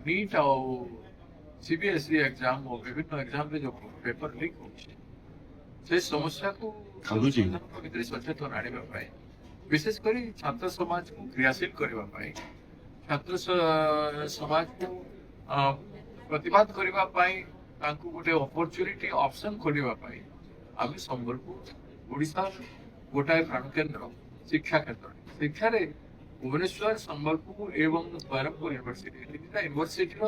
NEET और CBSE exam और विभिन्न एग्जाम में जो पेपर लीक होची से समस्या को खालुजी। ଭିତରେ ସଚେତନ ଆଣିବା ପାଇଁ ବିଶେଷ କରି ଛାତ୍ର ସମାଜକୁ କ୍ରିୟାଶୀଳ କରିବା ପାଇଁ ଛାତ୍ର ସମାଜକୁ ପ୍ରତିବାଦ କରିବା ପାଇଁ ତାଙ୍କୁ ଗୋଟେ ଅପରଚ୍ୟୁନିଟି ଅପସନ ଖୋଲିବା ପାଇଁ ଆମେ ସମ୍ବଲପୁର ଓଡ଼ିଶାର ଗୋଟାଏ ପ୍ରାଣକେନ୍ଦ୍ର ଶିକ୍ଷା କ୍ଷେତ୍ରରେ ଶିକ୍ଷାରେ ଭୁବନେଶ୍ୱର ସମ୍ବଲପୁର ଏବଂ ବ୍ରହ୍ମପୁର ୟୁନିଭର୍ସିଟି ତିନିଟା ୟୁନିଭର୍ସିଟିର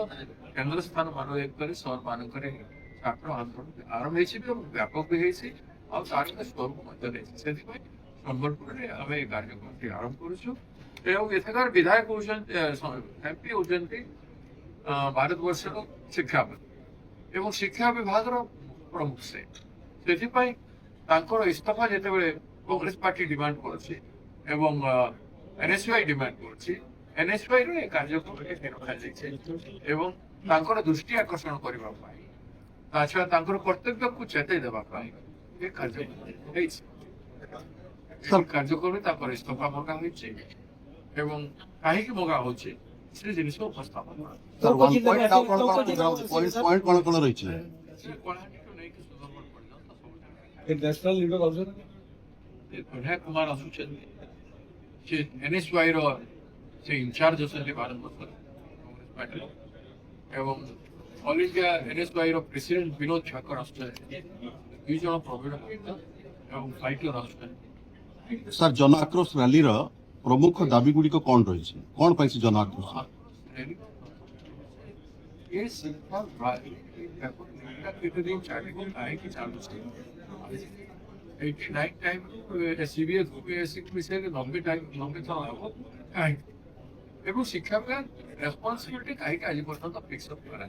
କେନ୍ଦ୍ର ସ୍ଥାନ ମାନ ଭିତରେ ସହର ମାନଙ୍କରେ ଛାତ୍ର ଆନ୍ଦୋଳନ ଆରମ୍ଭ ହେଇଛି ଏବଂ ବ୍ୟାପକ ବି ହେଇଛି ଆଉ ତାର ଏକ ସ୍ୱରୂପ ମଧ୍ୟ ଦେଇଛି ସେଥିପାଇଁ ସମ୍ବଲପୁରରେ ଆମେ ଏ କାର୍ଯ୍ୟକ୍ରମଟି ଆରମ୍ଭ କରୁଛୁ ଏବଂ ଏଠାକାର ବିଧାୟକ ହେଉଛନ୍ତି ଏମପି ହେଉଛନ୍ତି ଭାରତବର୍ଷର ଶିକ୍ଷାମନ୍ତ୍ରୀ ଏବଂ ଶିକ୍ଷା ବିଭାଗର ପ୍ରମୁଖ ସେ ସେଥିପାଇଁ ତାଙ୍କର ଇସ୍ତଫା ଯେତେବେଳେ କଂଗ୍ରେସ ପାର୍ଟି ଡିମାଣ୍ଡ କରୁଛି ଏବଂ ଏନ୍ଏସ୍ୟୁଆଇ ଡିମାଣ୍ଡ କରୁଛି ଏନ୍ଏସ୍ୟୁଆଇର ଏ କାର୍ଯ୍ୟକ୍ରମଟି ରଖାଯାଇଛି ଏବଂ ତାଙ୍କର ଦୃଷ୍ଟି ଆକର୍ଷଣ କରିବା ପାଇଁ ତା ଛଡ଼ା ତାଙ୍କର କର୍ତ୍ତବ୍ୟକୁ ଚେତାଇ ଦେବା ପାଇଁ ଏ କାର୍ଯ୍ୟକ୍ରମ ହେଇଛି କାର୍ଯ୍ୟକ୍ରମରେ ତାଙ୍କର ଇସ୍ତଫା ମଗା ହୋଇଛି ଏବଂ କାହିଁକି ମଗା ହଉଛି ସେ ଜିନିଷ ଉପସ୍ଥାପନ सर वन पॉइंट आप पॉइंट कौन रही है ସେ କଳାହାଣ୍ଡିଠୁ ନେଇକି ସୁନ୍ଦରଗଡ଼ ପର୍ଯ୍ୟନ୍ତ ସବୁ ଜାଗାରେ national leader also Kanha Kumar ଆସୁଛନ୍ତି ସେ ଏନ୍ଏସ୍ୱାଇ ର ସେ ଇନଚାର୍ଜ ଅଛନ୍ତି ଭାରତବର୍ଷରେ କଂଗ୍ରେସ ପାର୍ଟିର ଏବଂ ଅଲ୍ ଇଣ୍ଡିଆ ଏନ୍ଏସ୍ୱାଇ ର ପ୍ରେସିଡେଣ୍ଟ ବିନୋଦ ଠାକର ଆସୁଛନ୍ତି ଦୁଇ ଜଣ ପ୍ରବୀଣ ଏବଂ ଫାଇଟର ଆସୁଛନ୍ତି सर जन आक्रोश रैली प्रमुख दाबी गुड़िक कौन रही है कौन पाई से जन आक्रोश ये शिक्षा केते दिन चालिबो काहेकि चालुछि 89 टाइम सीबीएस यूपीएससी विषय 90 थर हबो काहे एवं शिक्षा का रेस्पॉन्सिबिलिटी काहे आज पर्यंत फिक्स अप करा